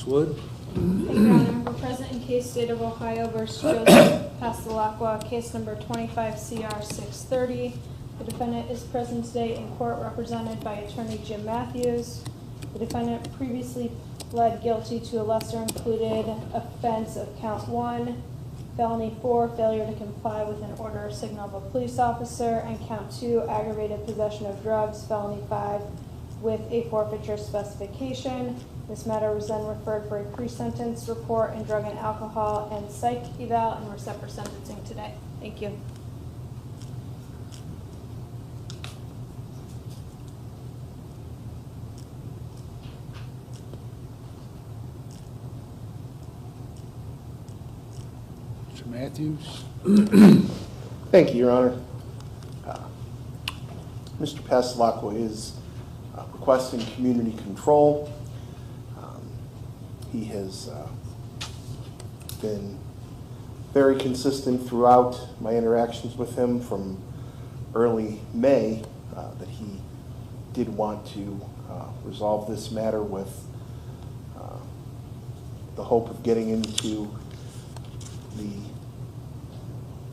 Wood. Thank you, Your Honor. We're present in case State of Ohio versus Joseph Pastelacqua, case number 25CR630. The defendant is present today in court represented by attorney Jim Matthews. The defendant previously pled guilty to a lesser included offense of count 1, felony 4, failure to comply with an order or signal of a police officer, and count 2, aggravated possession of drugs, felony 5, with a forfeiture specification. This matter was then referred for a pre-sentence report and drug and alcohol and psych eval, and we're set for sentencing today. Thank you. Mr. Matthews. Thank you, Your Honor. Mr. Pastelacqua is requesting community control. He has been very consistent throughout my interactions with him from early May that he did want to resolve this matter with the hope of getting into the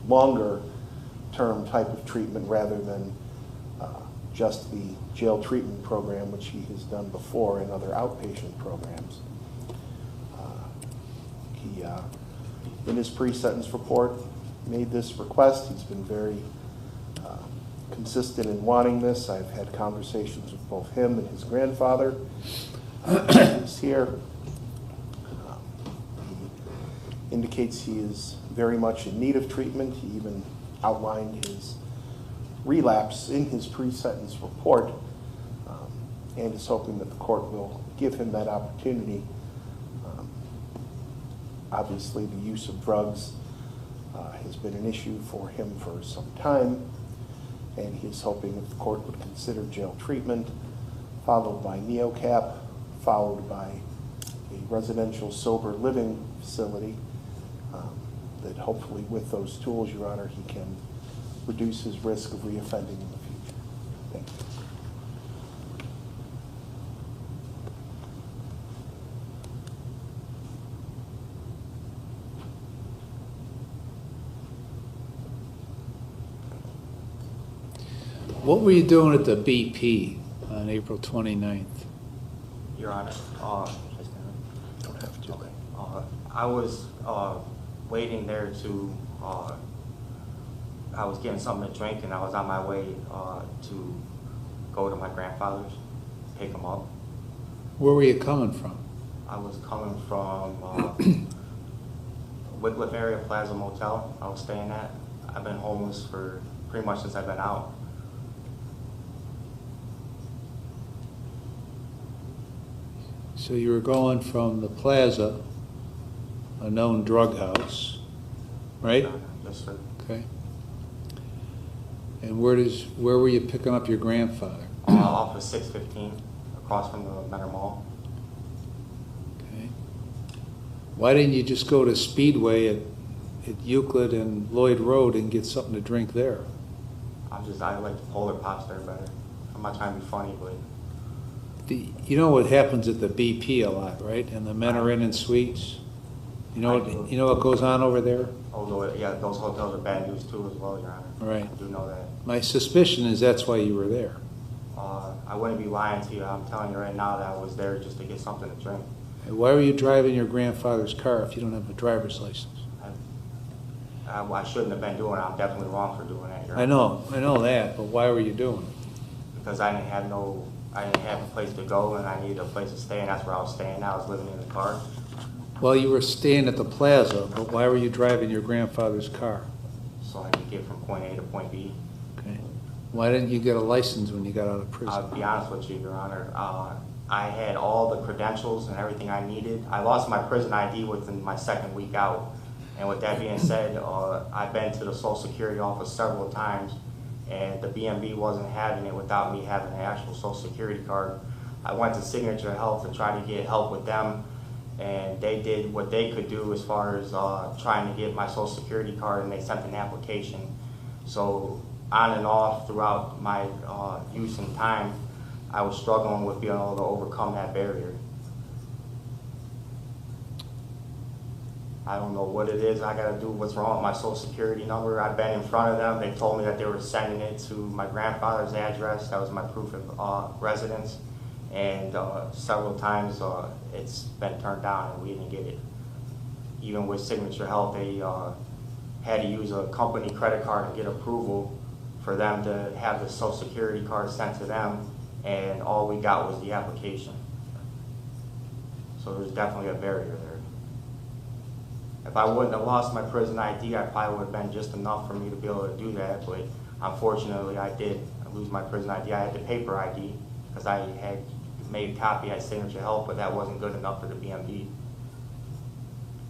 longer term type of treatment rather than just the jail treatment program, which he has done before in other outpatient programs. He, in his pre-sentence report, made this request. He's been very consistent in wanting this. I've had conversations with both him and his grandfather. He's here. He indicates he is very much in need of treatment. He even outlined his relapse in his pre-sentence report and is hoping that the court will give him that opportunity. Obviously, the use of drugs has been an issue for him for some time, and he's hoping that the court would consider jail treatment, followed by NeoCap, followed by a residential sober living facility, that hopefully with those tools, Your Honor, he can reduce his risk of reoffending in the future. Thank you. What were you doing at the BP on April 29th? Your Honor, Don't have to. okay. I was waiting there to, I was getting something to drink, and I was on my way to go to my grandfather's, pick him up. Where were you coming from? I was coming from Wickliffe area Plaza Motel I was staying at. I've been homeless for pretty much since I've been out. So you were going from the Plaza, a known drug house, right? Yes, sir. Okay. And where were you picking up your grandfather? Off of 615, across from the Menor Mall. Okay. Why didn't you just go to Speedway at Euclid and Lloyd Road and get something to drink there? I like the Polar Pops there better. I'm not trying to be funny, but You know what happens at the BP a lot, right? And the Menor Inn and Suites. You know what goes on over there? although, yeah, those hotels are bad news too as well, Your Honor. Right. I do know that. My suspicion is that's why you were there. I wouldn't be lying to you. I'm telling you right now that I was there just to get something to drink. And why were you driving your grandfather's car if you don't have a driver's license? I shouldn't have been doing it. I'm definitely wrong for doing that, Your Honor. I know that, but why were you doing it? Because I didn't have a place to go, and I needed a place to stay, and that's where I was staying. I was living in the car. Well, you were staying at the Plaza, but why were you driving your grandfather's car? So I could get from point A to point B. Okay. Why didn't you get a license when you got out of prison? I'll be honest with you, Your Honor. I had all the credentials and everything I needed. I lost my prison ID within my second week out. And with that being said, I've been to the Social Security office several times, and the BMB wasn't having it without me having an actual Social Security card. I went to Signature Health to try to get help with them, and they did what they could do as far as trying to get my Social Security card, and they sent an application. So on and off throughout my use and time, I was struggling with being able to overcome that barrier. I don't know what it is I gotta do, what's wrong with my social security number. I've been in front of them. They told me that they were sending it to my grandfather's address. That was my proof of residence. And several times it's been turned down and we didn't get it. Even with Signature Health, they had to use a company credit card to get approval for them to have the social security card sent to them, and all we got was the application. So there's definitely a barrier there. If I wouldn't have lost my prison ID, I probably would have been just enough for me to be able to do that, but unfortunately I did lose my prison ID. I had the paper ID because I had made a copy at Signature Health, but that wasn't good enough for the BMV.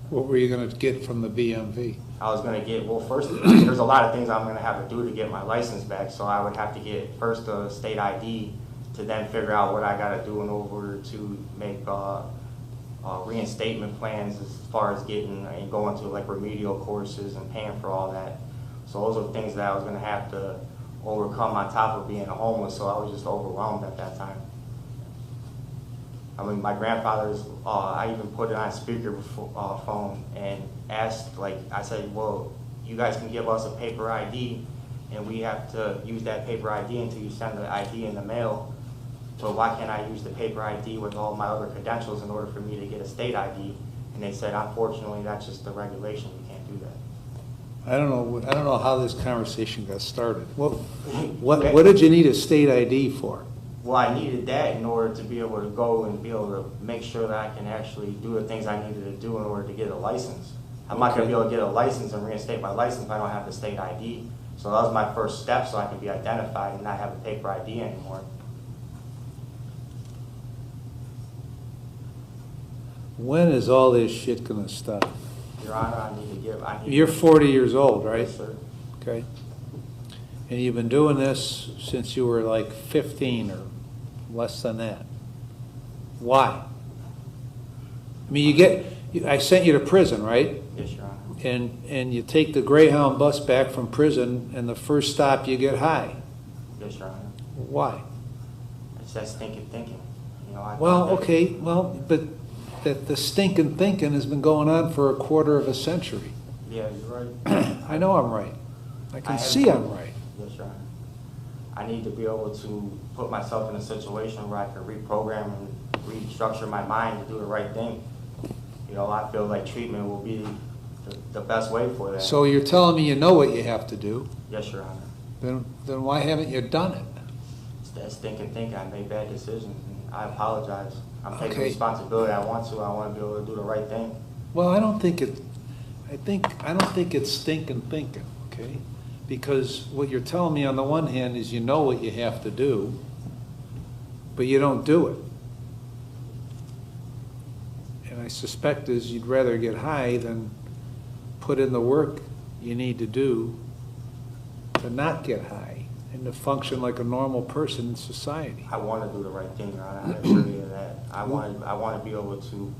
What were you gonna get from the BMV? I was going to get, well, first, there's a lot of things I'm going to have to do to get my license back, so I would have to get first a state ID to then figure out what I got to do in order to make reinstatement plans as far as getting and going to like remedial courses and paying for all that. So those are things that I was going to have to overcome on top of being homeless, so I was just overwhelmed at that time. I mean, my grandfather's, I even put it on speaker phone and asked, like, I said, well, you guys can give us a paper ID and we have to use that paper ID until you send the ID in the mail. So why can't I use the paper ID with all my other credentials in order for me to get a state ID? And they said, unfortunately, that's just the regulation. You can't do that. I don't know how this conversation got started. What did you need a state ID for? Well, I needed that in order to be able to go and be able to make sure that I can actually do the things I needed to do in order to get a license. I'm not going to be able to get a license and reinstate my license if I don't have the state ID. So that was my first step so I could be identified and not have a paper ID anymore. When is all this shit gonna stop? Your Honor, I need to give... You're 40 years old, right? Yes, sir. Okay. And you've been doing this since you were like 15 or less than that. Why? I mean, I sent you to prison, right? Yes, Your Honor. And you take the Greyhound bus back from prison, and the first stop you get high. Yes, Your Honor. Why? It's that stinking thinking. You know, Well, okay, but the stinking thinking has been going on for a quarter of a century. Yeah, you're right. I know I'm right. I can see I'm right. Yes, Your Honor. I need to be able to put myself in a situation where I can reprogram and restructure my mind to do the right thing. You know, I feel like treatment will be the best way for that. So you're telling me you know what you have to do? Yes, Your Honor. Then why haven't you done it? It's that stinking thinking. I made bad decisions, and I apologize. I'm taking Okay. responsibility. I want to be able to do the right thing. Well, I don't think it's stinking thinking, okay? Because what you're telling me on the one hand is you know what you have to do, but you don't do it. And I suspect is you'd rather get high than put in the work you need to do to not get high and to function like a normal person in society. I want to do the right thing, Your Honor. I assure you that. I want to be able to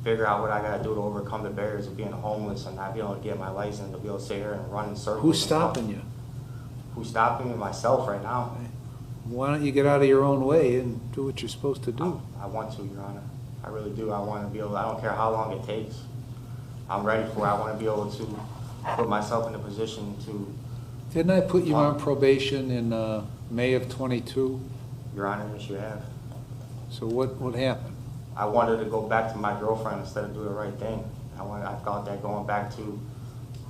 figure out what I got to do to overcome the barriers of being homeless and not be able to get my license, to be able to sit here and run in circles. Who's stopping you? Who's stopping me? Myself right now. Why don't you get out of your own way and do what you're supposed to do? I want to, Your Honor. I really do. I want to be able, I don't care how long it takes. I'm ready for it. I want to be able to put myself in a position to... Didn't I put you on probation in May of 22? Your Honor, yes, you have. So what happened? I wanted to go back to my girlfriend instead of do the right thing. I thought that going back to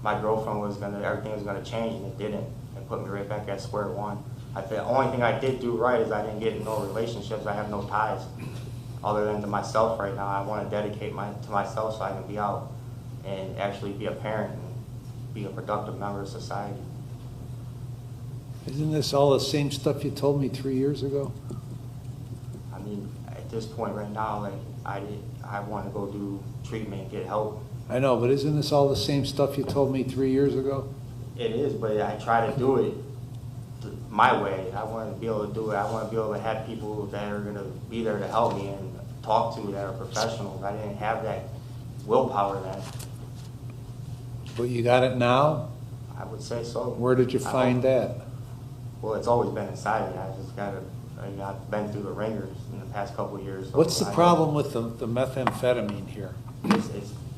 my girlfriend everything was gonna change, and it didn't. It put me right back at square one. The only thing I did do right is I didn't get in no relationships. I have no ties other than to myself right now. I want to dedicate to myself so I can be out and actually be a parent and be a productive member of society. Isn't this all the same stuff you told me 3 years ago? I mean, at this point right now, like I want to go do treatment and get help. I know, but isn't this all the same stuff you told me 3 years ago? It is, but I try to do it my way. I want to be able to do it. I want to be able to have people that are going to be there to help me and talk to that are professionals. I didn't have that willpower then. But you got it now? I would say so. Where did you find that? Well, it's always been inside me. I've been through the ringers in the past couple of years. So What's the problem with the methamphetamine here?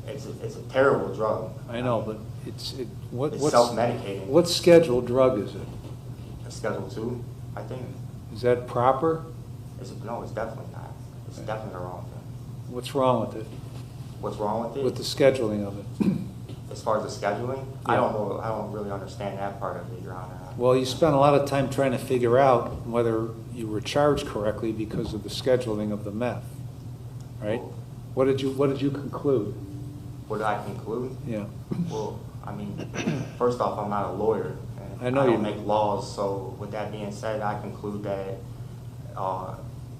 It's a terrible drug. I know, but it's It's self-medicating. what scheduled drug is it? It's Schedule 2, I think. Is that proper? No, it's definitely not. It's definitely the wrong thing. What's wrong with it? What's wrong with it? With the scheduling of it? As far as the scheduling, I Yeah. don't know. I don't really understand that part of it, Your Honor. Well, you spent a lot of time trying to figure out whether you were charged correctly because of the scheduling of the meth, right? What did you conclude? What did I conclude? Yeah. Well, I mean, first off, I'm not a lawyer. And I know I don't you're make laws. So with that being said, I conclude that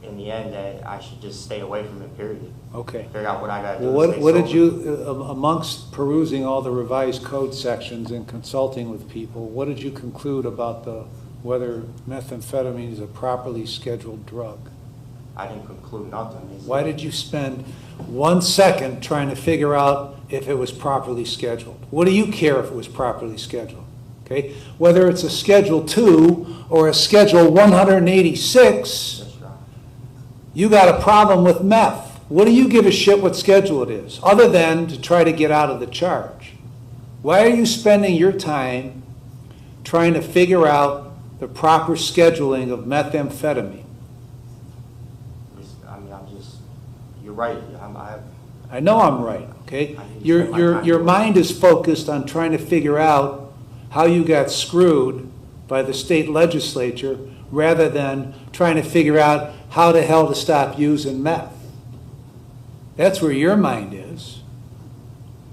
in the end that I should just stay away from it, period. Okay. Figure out what I got to do. Well, to stay what did sober. you, amongst perusing all the revised code sections and consulting with people, what did you conclude about whether methamphetamine is a properly scheduled drug? I didn't conclude nothing. Why did you spend 1 second trying to figure out if it was properly scheduled? What do you care if it was properly scheduled? Okay? Whether it's a Schedule 2 or a Schedule 186, Yes, Your Honor. you got a problem with meth. What do you give a shit what schedule it is, other than to try to get out of the charge? Why are you spending your time trying to figure out the proper scheduling of methamphetamine? I mean, you're right. I know I'm right, okay? I need to spend my time Your doing it. mind is focused on trying to figure out how you got screwed by the state legislature rather than trying to figure out how the hell to stop using meth. That's where your mind is.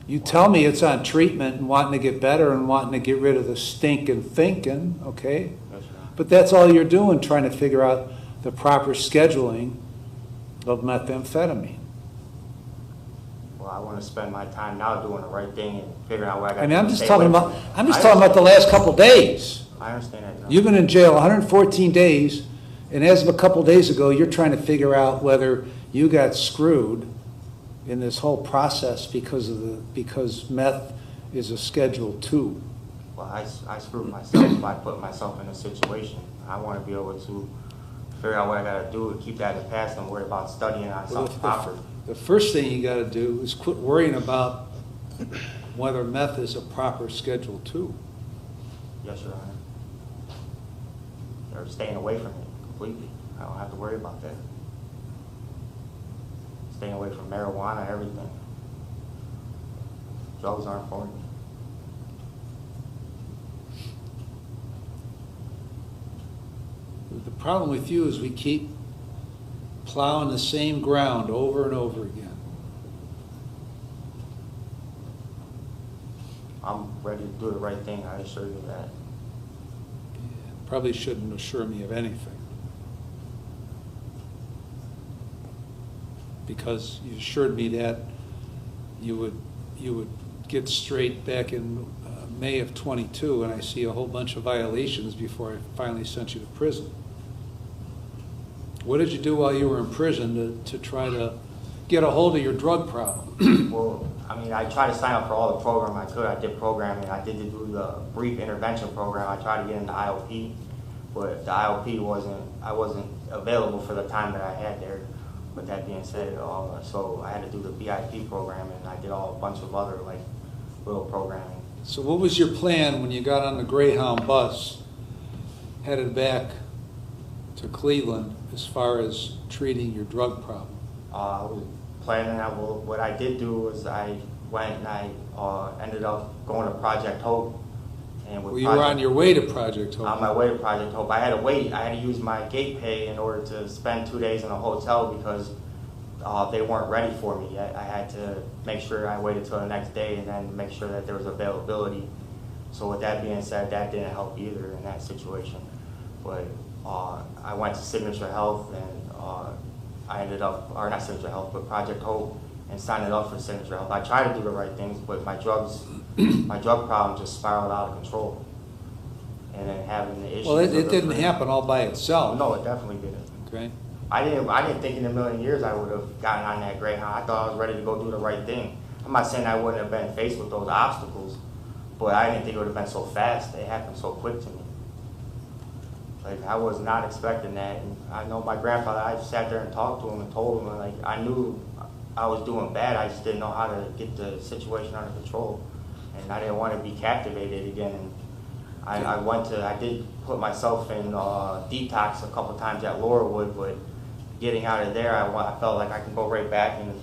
You tell me it's on treatment and wanting to get better and wanting to get rid of the stinking thinking, okay? Yes, Your Honor. But that's all you're doing, trying to figure out the proper scheduling of methamphetamine. Well, I want to spend my time now doing the right thing and figuring out what I got to I do. mean, I'm to just stay talking away about, from it. I'm just I talking about the last couple days. I understand that. Your Honor. You've been in jail 114 days, and as of a couple days ago, you're trying to figure out whether you got screwed in this whole process because meth is a Schedule 2. Well, I screwed myself by putting myself in a situation. I want to be able to figure out what I got to do to keep that in the past and worry about studying on Well, something proper. the first thing you got to do is quit worrying about whether meth is a proper Schedule 2. Yes, Your Honor. Or staying away from it completely. I don't have to worry about that. Staying away from marijuana, everything. Drugs aren't for me. The problem with you is we keep plowing the same ground over and over again. I'm ready to do the right thing, I assure you that. Probably shouldn't assure me of anything. Because you assured me that you would get straight back in May of 22, and I see a whole bunch of violations before I finally sent you to prison. What did you do while you were in prison to try to get a hold of your drug problem? Well, I mean, I tried to sign up for all the program I could. I did programming. I did do the brief intervention program. I tried to get into IOP, but the IOP I wasn't available for the time that I had there. With that being said, so I had to do the BIP program, and I did a bunch of other little programming. So what was your plan when you got on the Greyhound bus headed back to Cleveland as far as treating your drug problem? I was planning out. Well, what I did do was I went and I ended up going to Project Hope. And with Well, you were on your way to Project Hope. On my way to Project Hope. I had to wait. I had to use my gate pay in order to spend 2 days in a hotel because they weren't ready for me yet. I had to make sure I waited till the next day and then make sure that there was availability. So with that being said, that didn't help either in that situation. But I went to Signature Health and I ended up, or not Signature Health, but Project Hope, and signed it up for Signature Health. I tried to do the right things, but my drug problem just spiraled out of control. And then having the issues. Well, it didn't happen all by itself. No, it definitely didn't. Okay. I didn't think in a million years I would have gotten on that Greyhound. I thought I was ready to go do the right thing. I'm not saying I wouldn't have been faced with those obstacles, but I didn't think it would have been so fast. It happened so quick to me. I was not expecting that. And I know my grandfather, I sat there and talked to him and told him, I knew I was doing bad. I just didn't know how to get the situation under control, and I didn't want to be captivated again. I did put myself in detox a couple times at Laurelwood, but getting out of there, I felt like I can go right back and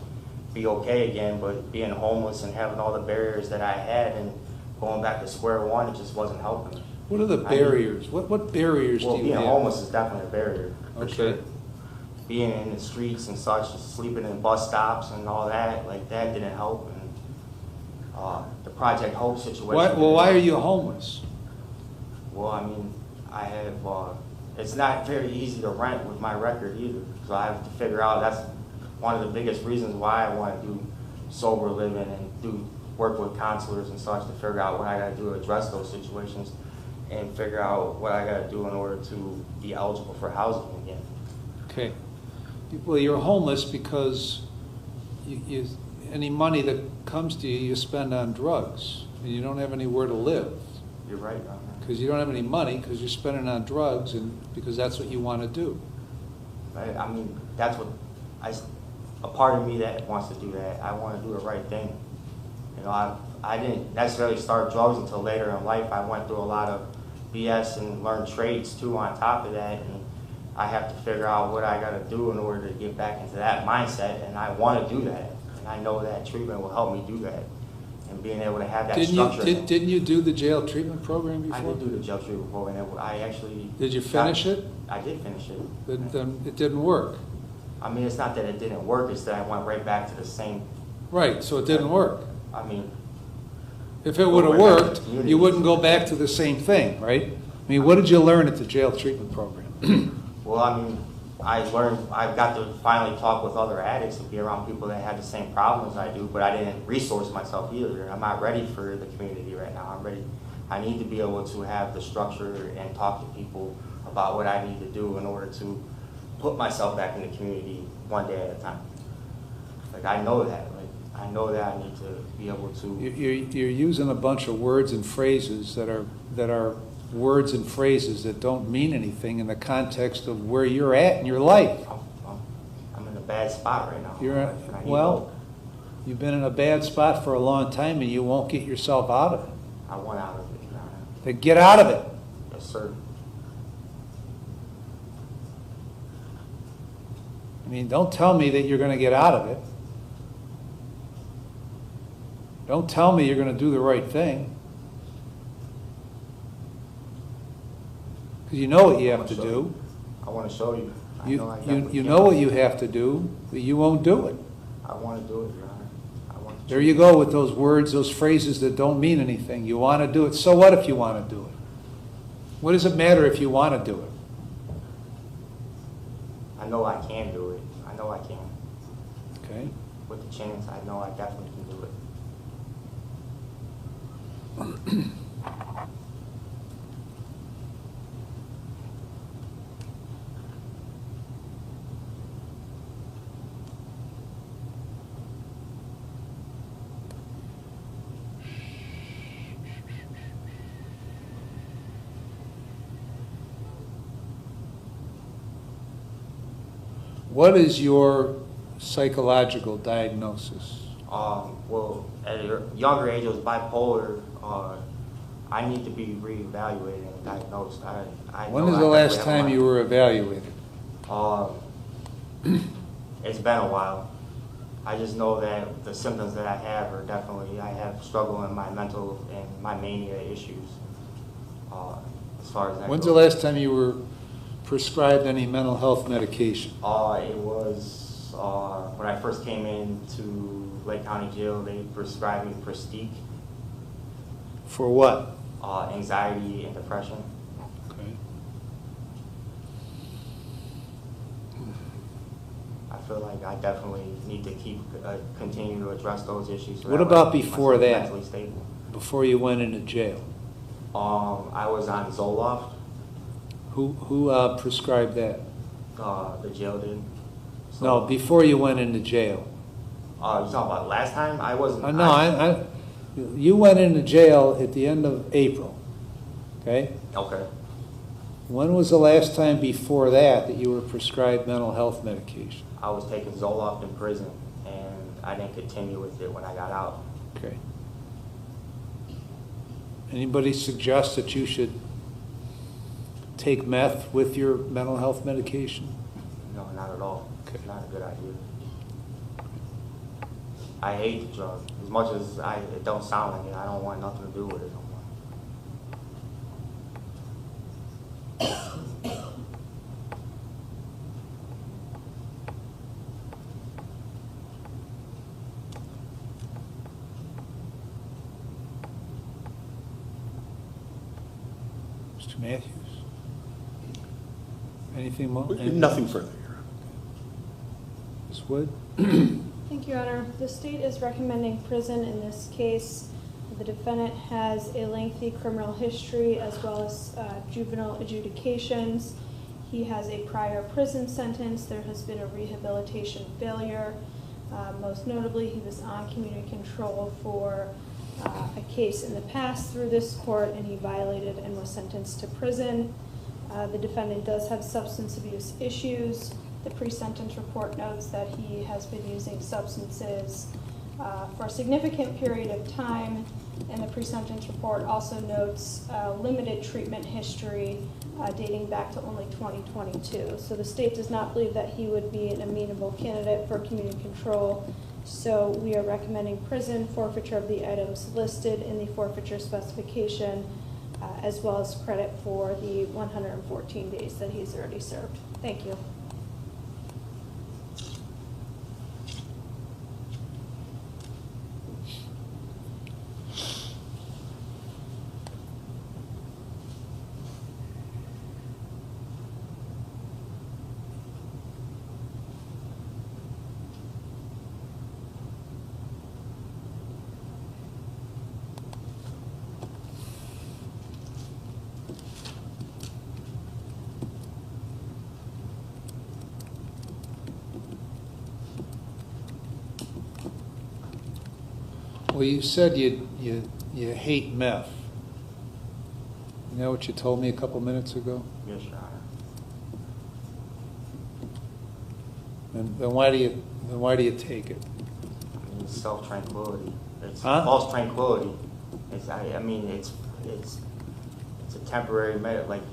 be okay again. But being homeless and having all the barriers that I had and going back to square one, it just wasn't helping. What are the barriers? What barriers do you being have? homeless is definitely a barrier, for Okay. sure. Being in the streets and such, sleeping in bus stops and all that, like that didn't help. And the Project Hope situation. Why are you homeless? Well, I mean, I have, it's not very easy to rent with my record either. So I have to figure out, that's one of the biggest reasons why I want to do sober living and do work with counselors and such to figure out what I got to do to address those situations and figure out what I got to do in order to be eligible for housing again. Okay. Well, you're homeless because any money that comes to you, you spend on drugs, and you don't have anywhere to live. You're right, Your Honor. Because you don't have any money, because you're spending on drugs, and because that's what you want to do. I mean, that's what, a part of me that wants to do that. I want to do the right thing. You know, I didn't necessarily start drugs until later in life. I went through a lot of BS and learned trades too on top of that, and I have to figure out what I got to do in order to get back into that mindset, and I want to do that. And I know that treatment will help me do that, and being able to have that structure. Didn't you do the jail treatment program before? I did do the jail treatment program. I actually. Did you finish it? I did finish it. Then it didn't work. I mean, it's not that it didn't work, it's that I went right back to the same. Right, so it didn't work. I mean. If it would have Right back to worked, the community. you wouldn't go back to the same thing, right? I mean, what did you learn at the jail treatment program? Well, I mean, I got to finally talk with other addicts and be around people that had the same problems I do, but I didn't resource myself either. I'm not ready for the community right now. I'm ready. I need to be able to have the structure and talk to people about what I need to do in order to put myself back in the community one day at a time. Like, I know that. Like, I know that I need to be able to. You're using a bunch of words and phrases that are words and phrases that don't mean anything in the context of where you're at in your life. I'm in a bad spot right now. You've been in a bad spot for a long time and you won't get yourself out of it. I want out of it, Your Honor. Then get out of it. Yes, sir. I mean, don't tell me that you're going to get out of it. Don't tell me you're going to do the right thing. Because you know what you have to do. I want to show you. You know what you have to do, but you won't do it. I want to do it, Your Honor. There you go with those words, those phrases that don't mean anything. You want to do it. So what if you want to do it? What does it matter if you want to do it? I know I can do it. I know I can. Okay. With the chance, I know I definitely can do it. What is your psychological diagnosis? Well, at a younger age, it was bipolar. I need to be reevaluated and diagnosed. When was the last time you were evaluated? It's been a while. I just know that the symptoms that I have are definitely, I have struggle in my mental and my mania issues. As far as that When's goes. the last time you were prescribed any mental health medication? It was when I first came into Lake County Jail. They prescribed me Prestige, For what? anxiety and depression. Okay. I feel like I definitely need to continue to address those issues. So What that about way I keep before myself that? Mentally stable. Before you went into jail? I was on Zoloft. Who prescribed that? The jail did. So, No, before you went into jail. you talking about last time? I wasn't. You went into jail at the end of April, okay? Okay. When was the last time before that you were prescribed mental health medication? I was taking Zoloft in prison, and I didn't continue with it when I got out. Okay. Anybody suggest that you should take meth with your mental health medication? No, not at all. Okay. It's not a good idea. I hate the drug. As much as it don't sound like it, I don't want nothing to do with it no more. Mr. Matthews? Anything more? Nothing further, Your Honor. Ms. Wood? Thank you, Your Honor. The state is recommending prison in this case. The defendant has a lengthy criminal history as well as juvenile adjudications. He has a prior prison sentence. There has been a rehabilitation failure. Most notably, he was on community control for a case in the past through this court, and he violated and was sentenced to prison. The defendant does have substance abuse issues. The pre-sentence report notes that he has been using substances for a significant period of time, and the pre-sentence report also notes limited treatment history dating back to only 2022. So the state does not believe that he would be an amenable candidate for community control. So we are recommending prison, forfeiture of the items listed in the forfeiture specification, as well as credit for the 114 days that he's already served. Thank you. Well, you said you hate meth. You know what you told me a couple minutes ago? Yes, Your Honor. And then why do you take it? I mean, it's self-tranquility. It's Huh? false tranquility. I mean, it's a temporary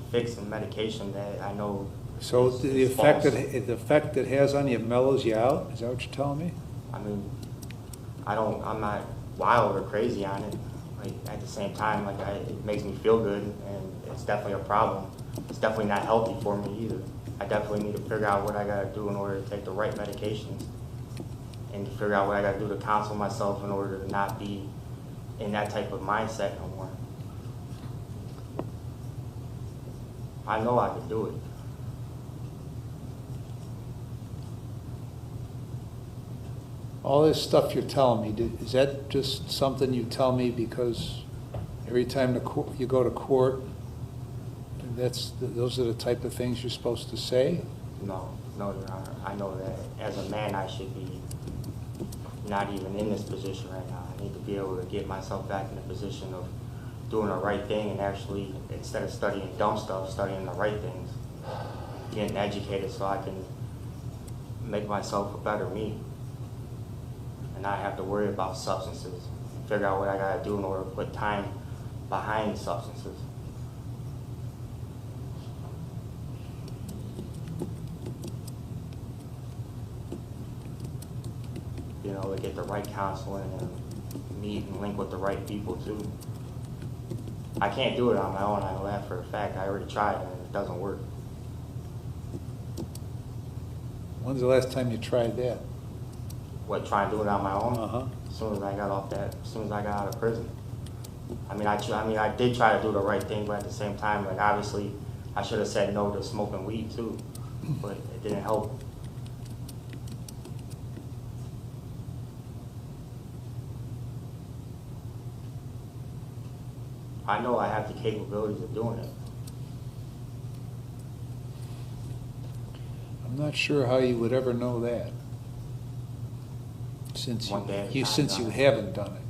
fix and medication that I know. So is the effect false. the effect it has on you mellows you out? Is that what you're telling me? I mean, I'm not wild or crazy on it. Like, at the same time, it makes me feel good, and it's definitely a problem. It's definitely not healthy for me either. I definitely need to figure out what I gotta do in order to take the right medications, and to figure out what I gotta do to counsel myself in order to not be in that type of mindset no more. I know I can do it. All this stuff you're telling me, is that just something you tell me because every time you go to court, those are the type of things you're supposed to say? No, Your Honor. I know that as a man I should be not even in this position right now. I need to be able to get myself back in a position of doing the right thing and actually, instead of studying dumb stuff, studying the right things. Getting educated so I can make myself a better me. And not have to worry about substances. Figure out what I gotta do in order to put time behind substances. You know, to get the right counseling and meet and link with the right people too. I can't do it on my own, I know that for a fact. I already tried and it doesn't work. When's the last time you tried that? What, try and do it on my own? Uh-huh. As soon as I got out of prison. I mean, I did try to do the right thing, but at the same time, obviously, I should have said no to smoking weed too, but it didn't help. I know I have the capabilities of doing it. I'm not sure how you would ever know that, since One day at a you time, you Don. haven't done it.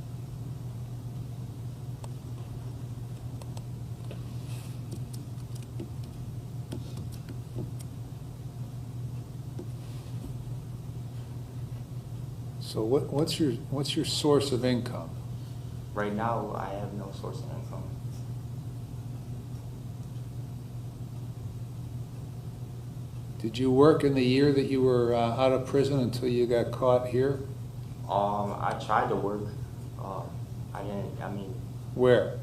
So what's your source of income? Right now, I have no source of income. Did you work in the year that you were out of prison until you got caught here? I tried to work. I didn't, I mean, Where?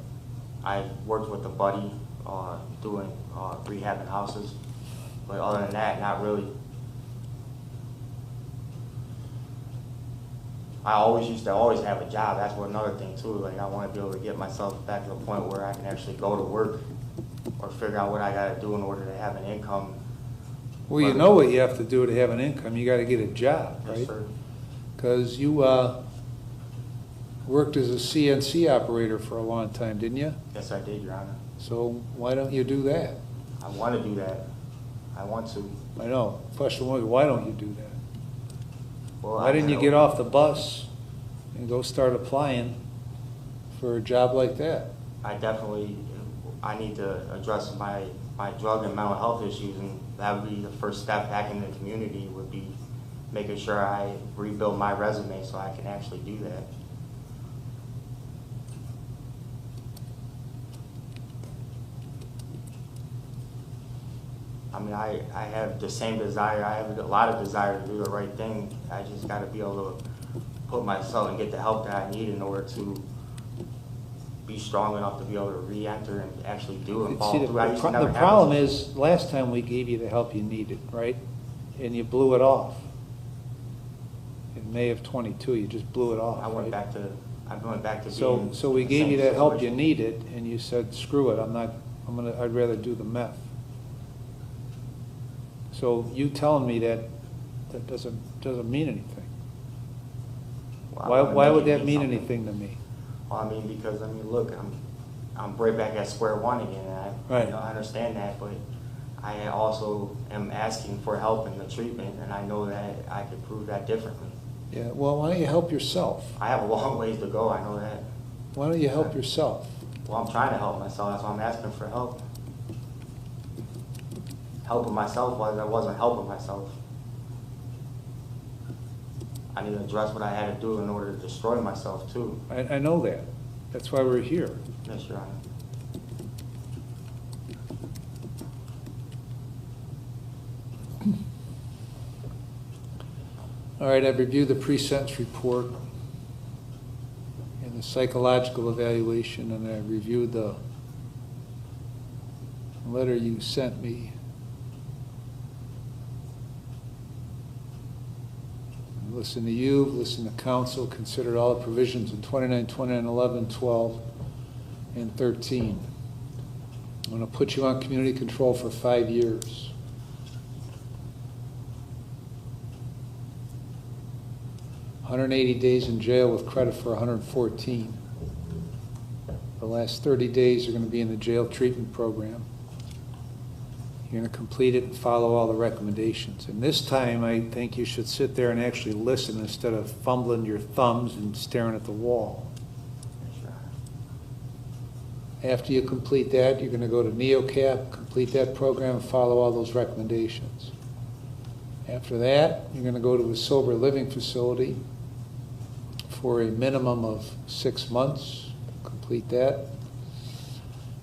I worked with a buddy doing rehabbing houses, but other than that, not really. I used to always have a job. That's what another thing too. Like I want to be able to get myself back to the point where I can actually go to work or figure out what I got to do in order to have an income. Well, you know what you have to do to have an income. You got to get a job, right? Yes, sir. Because you worked as a CNC operator for a long time, didn't you? Yes, I did, Your Honor. So why don't you do that? I want to do that. I want to. I know. Question was, why don't you do that? Well, Why didn't you get off the bus and go start applying for a job like that? I need to address my drug and mental health issues, and that would be the first step back in the community, would be making sure I rebuild my resume so I can actually do that. I mean, I have the same desire. I have a lot of desire to do the right thing. I just got to be able to put myself and get the help that I need in order to be strong enough to be able to re-enter and actually do and follow See, through. I used to never the have problem this. is, last time we gave you the help you needed, right? And you blew it off. In May of '22, you just blew it off. I went right? back to So being we the gave you same that help you situation. needed, and you said, screw it, I'd rather do the meth. So you telling me that doesn't mean anything. Well, I wanna Why make would it that mean something. anything to me? Well, I mean, because look, I'm right back at square one again. And Right. I understand that, but I also am asking for help in the treatment, and I know that I could prove that differently. Yeah, well, why don't you help yourself? I have a long ways to go. I know that. Why don't you help yourself? Well, I'm trying to help myself. That's why I'm asking for help. Helping myself was I wasn't helping myself. I need to address what I had to do in order to destroy myself too. I know that. That's why we're here. Yes, Your Honor. All right, I've reviewed the pre-sentence report and the psychological evaluation, and I reviewed the letter you sent me. Listen to you, listen to counsel, considered all the provisions in 29, 29, 11, 12, and 13. I'm going to put you on community control for 5 years. $180 days in jail with credit for 114. The last 30 days you're going to be in the jail treatment program. You're going to complete it and follow all the recommendations. And this time, I think you should sit there and actually listen instead of fumbling your thumbs and staring at the wall. Yes, Your Honor. After you complete that, you're going to go to NeoCap, complete that program, and follow all those recommendations. After that, you're going to go to a sober living facility for a minimum of 6 months. Complete that.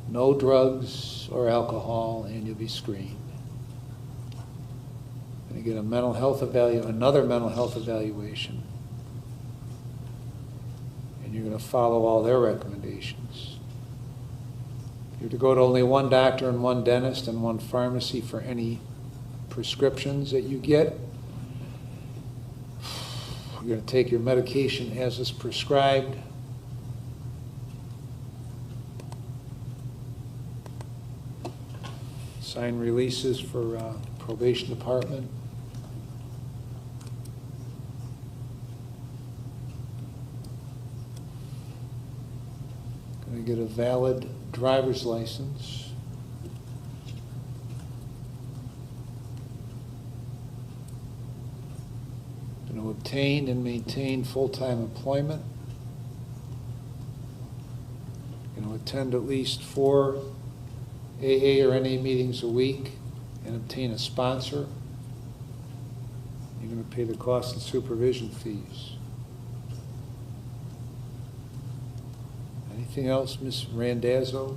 No drugs or alcohol, and you'll be screened. And you get a mental health another mental health evaluation. And you're going to follow all their recommendations. You're to go to only one doctor and one dentist and one pharmacy for any prescriptions that you get. You're going to take your medication as is prescribed. Sign releases for probation department. Going to get a valid driver's license. Going to obtain and maintain full-time employment. Going to attend at least 4 AA or NA meetings a week and obtain a sponsor. You're going to pay the cost and supervision fees. Anything else, Ms. Randazzo?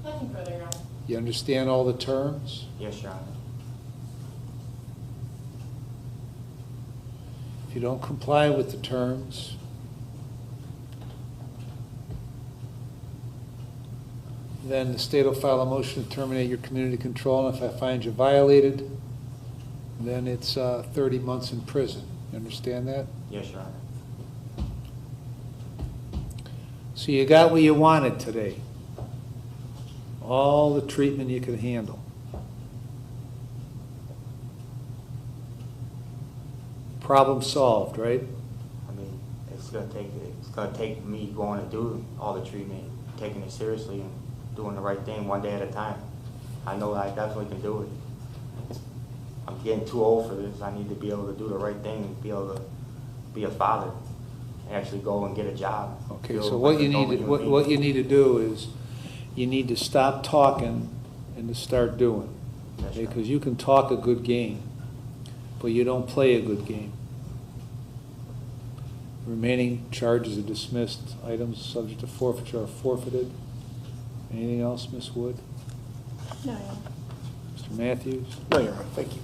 Nothing further, Your Honor. You understand all the terms? Yes, Your Honor. If you don't comply with the terms, then the state will file a motion to terminate your community control, and if I find you violated, then it's 30 months in prison. You understand that? Yes, Your Honor. So you got what you wanted today. All the treatment you could handle. Problem solved, right? I mean, it's gonna take me going to do all the treatment, taking it seriously and doing the right thing one day at a time. I know I definitely can do it. I'm getting too old for this. I need to be able to do the right thing and be able to be a father and actually go and get a job. Okay, Feel so like what a you need normal to, human what, being. what you need to do is, you need to stop talking and to start doing. That's right. Because you can talk a good game, but you don't play a good game. Remaining charges are dismissed. Items subject to forfeiture are forfeited. Anything else, Ms. Wood? No, Your Honor. Mr. Matthews? No, Your Honor, thank you.